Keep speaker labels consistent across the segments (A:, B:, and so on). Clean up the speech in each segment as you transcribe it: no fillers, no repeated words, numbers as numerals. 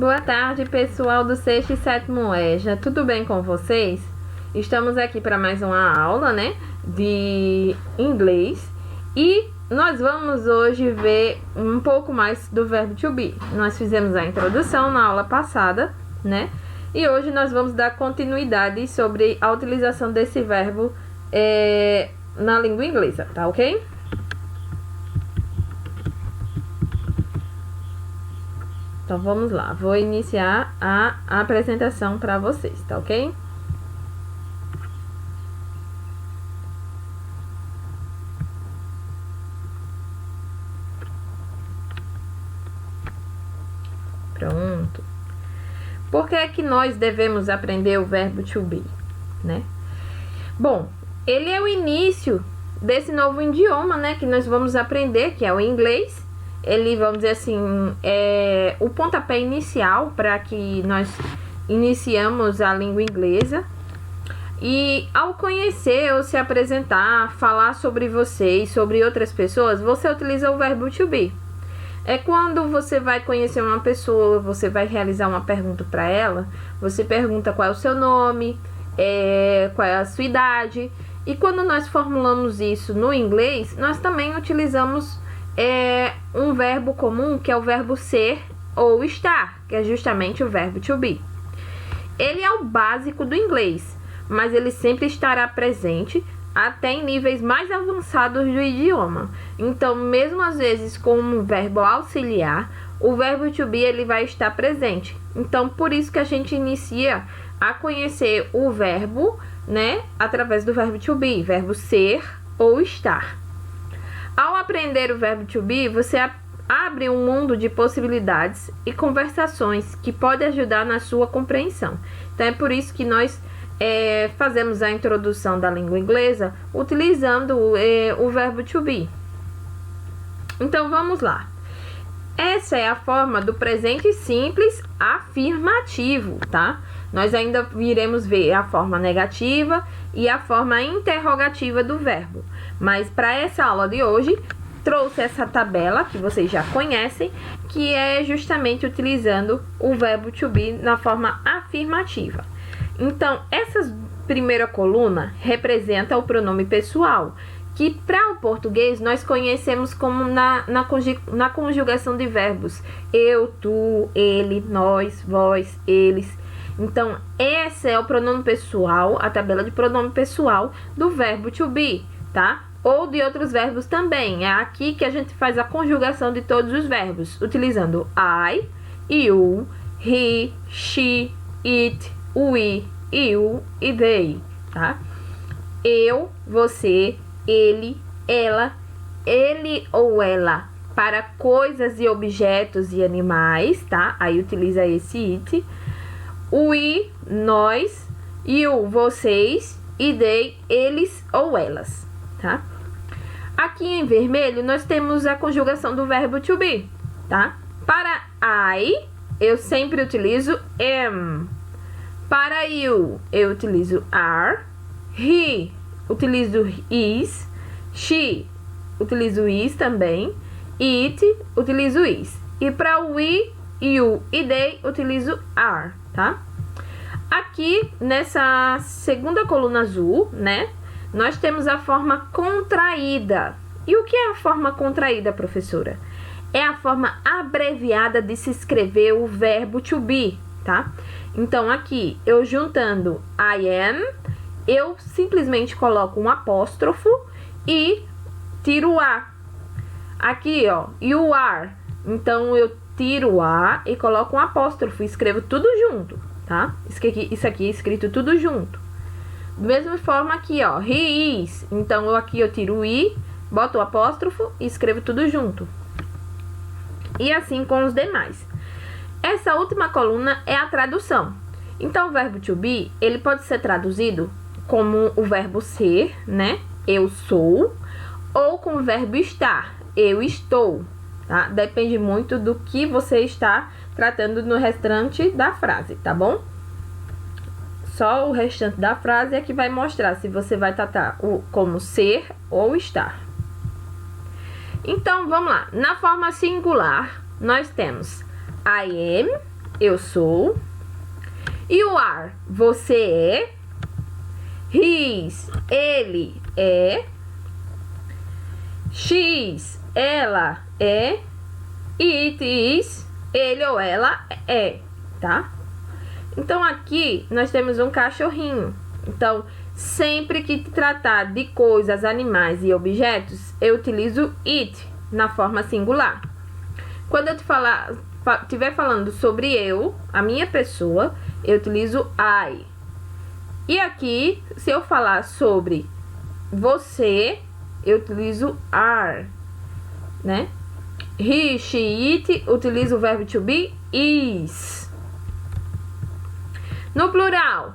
A: Boa tarde, pessoal do 6º e 7º EJA. Tudo bem com vocês? Estamos aqui para mais uma aula, né, de inglês. E nós vamos hoje ver um pouco mais do verbo to be. Nós fizemos a introdução na aula passada, né? E hoje nós vamos dar continuidade sobre a utilização desse verbo na língua inglesa, tá ok? Então vamos lá, vou iniciar a apresentação para vocês, tá ok? Pronto. Por que é que nós devemos aprender o verbo to be, né? Bom, ele é o início desse novo idioma, né, que nós vamos aprender, que é o inglês. Ele, vamos dizer assim, é o pontapé inicial para que nós iniciamos a língua inglesa. E ao conhecer ou se apresentar, falar sobre você e sobre outras pessoas, você utiliza o verbo to be. É quando você vai conhecer uma pessoa, você vai realizar uma pergunta para ela, você pergunta qual é o seu nome, qual é a sua idade. E quando nós formulamos isso no inglês, nós também utilizamos um verbo comum, que é o verbo ser ou estar, que é justamente o verbo to be. Ele é o básico do inglês, mas ele sempre estará presente até em níveis mais avançados do idioma. Então, mesmo às vezes com um verbo auxiliar, o verbo to be ele vai estar presente. Então, por isso que a gente inicia a conhecer o verbo, né, através do verbo to be, verbo ser ou estar. Ao aprender o verbo to be, você abre um mundo de possibilidades e conversações que pode ajudar na sua compreensão. Então, é por isso que nós fazemos a introdução da língua inglesa utilizando o verbo to be. Então, vamos lá. Essa é a forma do presente simples afirmativo, tá? Nós ainda iremos ver a forma negativa e a forma interrogativa do verbo. Mas para essa aula de hoje, trouxe essa tabela que vocês já conhecem, que é justamente utilizando o verbo to be na forma afirmativa. Então, essa primeira coluna representa o pronome pessoal, que para o português nós conhecemos como na conjugação de verbos eu, tu, ele, nós, vós, eles. Então, esse é o pronome pessoal, a tabela de pronome pessoal do verbo to be, tá? Ou de outros verbos também. É aqui que a gente faz a conjugação de todos os verbos, utilizando I, you, he, she, it, we, you e they, tá? Eu, você, ele, ela, ele ou ela para coisas e objetos e animais, tá? Aí utiliza esse it. We, nós, you, vocês e they, eles ou elas, tá? Aqui em vermelho nós temos a conjugação do verbo to be, tá? Para I, eu sempre utilizo am. Para you, eu utilizo are. He, utilizo is. She, utilizo is também. It, utilizo is. E para we, you e they, utilizo are, tá? Aqui, nessa segunda coluna azul, né? Nós temos a forma contraída. E o que é a forma contraída, professora? É a forma abreviada de se escrever o verbo to be, tá? Então, aqui, eu juntando I am, eu simplesmente coloco um apóstrofo e tiro o A. Aqui, ó, you are. Então, eu tiro o A e coloco um apóstrofo e escrevo tudo junto, tá? Isso aqui é escrito tudo junto. Da mesma forma aqui, ó, he is. Então, aqui eu tiro o I, boto o apóstrofo e escrevo tudo junto. E assim com os demais. Essa última coluna é a tradução. Então, o verbo to be, ele pode ser traduzido como o verbo ser, né? Eu sou. Ou com o verbo estar. Eu estou, tá? Depende muito do que você está tratando no restante da frase, tá bom? Só o restante da frase é que vai mostrar se você vai tratar como ser ou estar. Então, vamos lá. Na forma singular, nós temos I am, eu sou. You are, você é. He's, ele é. She's, ela é. It is, ele ou ela é, tá? Então aqui nós temos um cachorrinho. Então, sempre que tratar de coisas, animais e objetos, eu utilizo it na forma singular. Quando eu estiver falando sobre eu, a minha pessoa, eu utilizo I. E aqui, se eu falar sobre você, eu utilizo are, né? He, she, it, utilizo o verbo to be, is. No plural,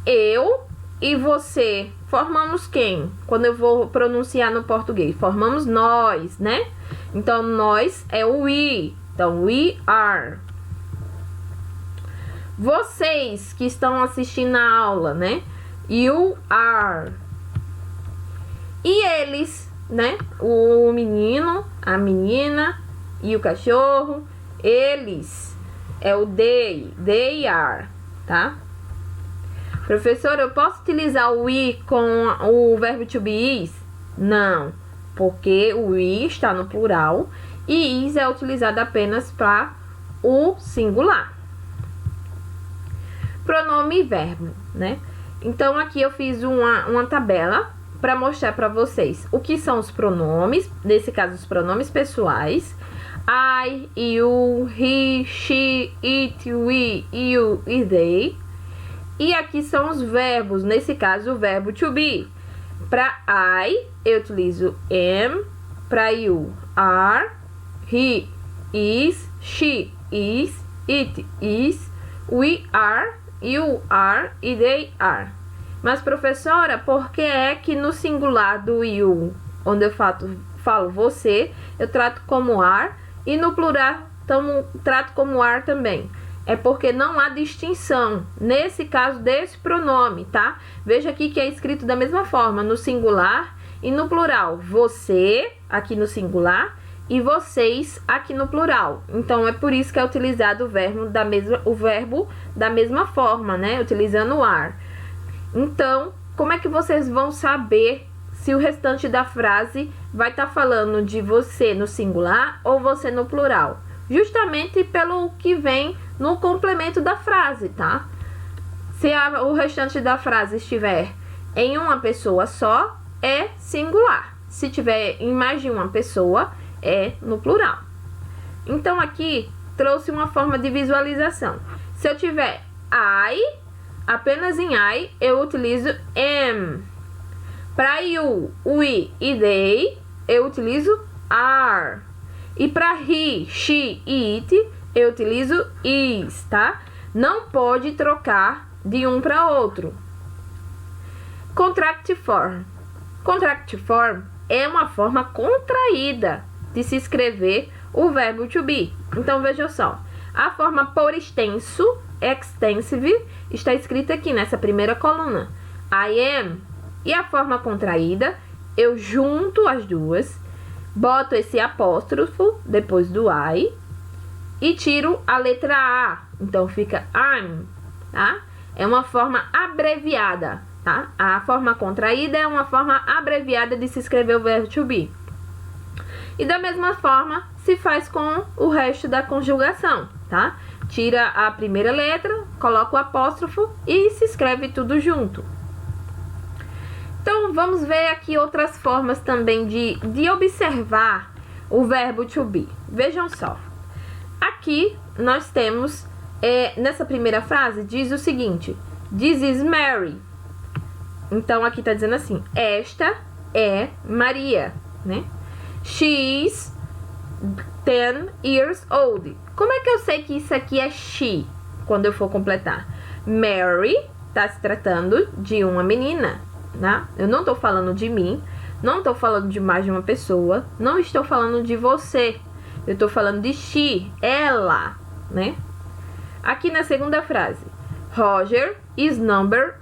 A: eu e você formamos quem? Quando eu vou pronunciar no português, formamos nós, né? Então, nós é o we. Então, we are. Vocês que estão assistindo a aula, né? You are. E eles, né? O menino, a menina e o cachorro, eles. É o they. They are, tá? Professor, eu posso utilizar o we com o verbo to be is? Não, porque o we está no plural e is é utilizado apenas para o singular. Pronome e verbo, né? Então, aqui eu fiz uma tabela para mostrar para vocês o que são os pronomes, nesse caso, os pronomes pessoais. I, you, he, she, it, we, you e they. E aqui são os verbos, nesse caso, o verbo to be. Para I, eu utilizo am. Para you, are. He is, she is, it is, we are, you are e they are. Mas, professora, por que é que no singular do you, onde eu falo você, eu trato como are e no plural trato como are também? É porque não há distinção nesse caso desse pronome, tá? Veja aqui que é escrito da mesma forma no singular e no plural. Você aqui no singular e vocês aqui no plural. Então é por isso que é utilizado o verbo da mesma forma, né? Utilizando o are. Então, como é que vocês vão saber se o restante da frase vai estar falando de você no singular ou você no plural? Justamente pelo que vem no complemento da frase, tá? Se o restante da frase estiver em uma pessoa só, é singular. Se tiver em mais de uma pessoa, é no plural. Então, aqui, trouxe uma forma de visualização. Se eu tiver I, apenas em I, eu utilizo am. Para you, we e they, eu utilizo are. E para he, she e it, eu utilizo is, tá? Não pode trocar de um para outro. Contract form. Contract form é uma forma contraída de se escrever o verbo to be. Então, veja só. A forma por extenso, extensive, está escrita aqui nessa primeira coluna. I am. E a forma contraída, eu junto as duas, boto esse apóstrofo depois do I e tiro a letra A. Então, fica I'm, tá? É uma forma abreviada, tá? A forma contraída é uma forma abreviada de se escrever o verbo to be. E da mesma forma, se faz com o resto da conjugação, tá? Tira a primeira letra, coloca o apóstrofo e se escreve tudo junto. Então, vamos ver aqui outras formas também de observar o verbo to be. Vejam só. Aqui, nós temos, nessa primeira frase, diz o seguinte. This is Mary. Então, aqui está dizendo assim. Esta é Maria, né? She's 10 years old. Como é que eu sei que isso aqui é she, quando eu for completar? Mary está se tratando de uma menina. Né? Eu não estou falando de mim, não estou falando de mais de uma pessoa, não estou falando de você, eu estou falando de she, ela, né? Aqui na segunda frase, Roger is number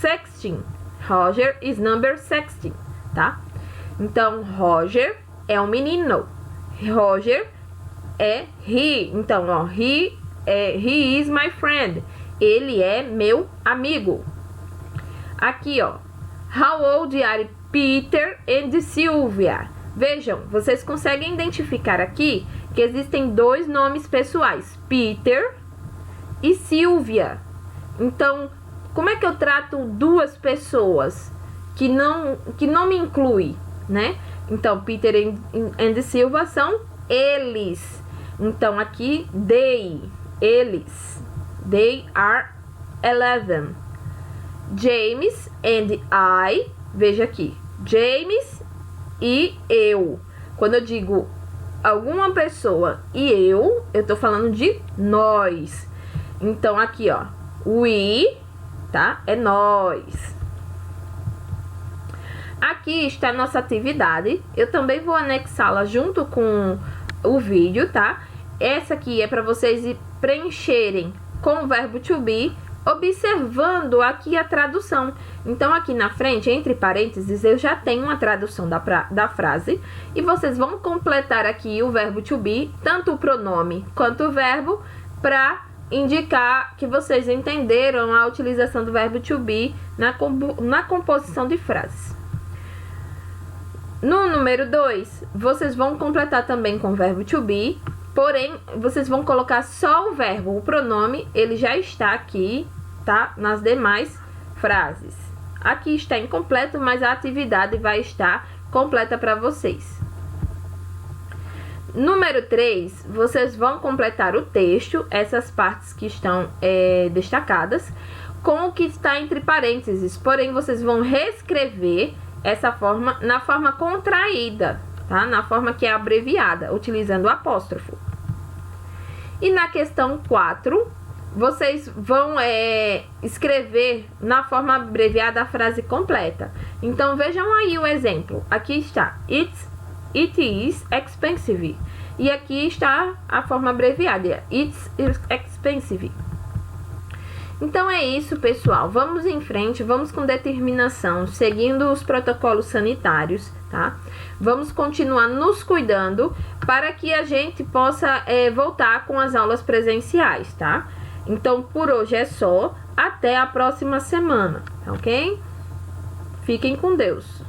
A: 16. Roger is number 16, tá? Então, Roger é um menino. Roger é he. Então, ó, he is my friend. Ele é meu amigo. Aqui, ó. How old are Peter and Sylvia? Vejam, vocês conseguem identificar aqui que existem dois nomes pessoais, Peter e Sylvia. Então, como é que eu trato duas pessoas que não me inclui, né? Então, Peter and Sylvia são eles. Então, aqui, eles. They are 11. James and I, veja aqui, James e eu. Quando eu digo alguma pessoa e eu tô falando de nós. Então, aqui, ó, we, tá? É nós. Aqui está a nossa atividade. Eu também vou anexá-la junto com o vídeo, tá? Essa aqui é para vocês preencherem com o verbo to be, observando aqui a tradução. Então, aqui na frente, entre parênteses, eu já tenho uma tradução da frase. E vocês vão completar aqui o verbo to be, tanto o pronome quanto o verbo, para indicar que vocês entenderam a utilização do verbo to be na composição de frases. No número 2, vocês vão completar também com o verbo to be, porém, vocês vão colocar só o verbo. O pronome, ele já está aqui, tá? Nas demais frases. Aqui está incompleto, mas a atividade vai estar completa para vocês. Número 3, vocês vão completar o texto, essas partes que estão destacadas, com o que está entre parênteses. Porém, vocês vão reescrever essa forma na forma contraída, tá? Na forma que é abreviada, utilizando o apóstrofo. E na questão 4, vocês vão escrever na forma abreviada a frase completa. Então, vejam aí o exemplo. Aqui está, it is expensive. E aqui está a forma abreviada, it's expensive. Então é isso, pessoal. Vamos em frente, vamos com determinação, seguindo os protocolos sanitários, tá? Vamos continuar nos cuidando para que a gente possa voltar com as aulas presenciais, tá? Então, por hoje é só. Até a próxima semana, ok? Fiquem com Deus.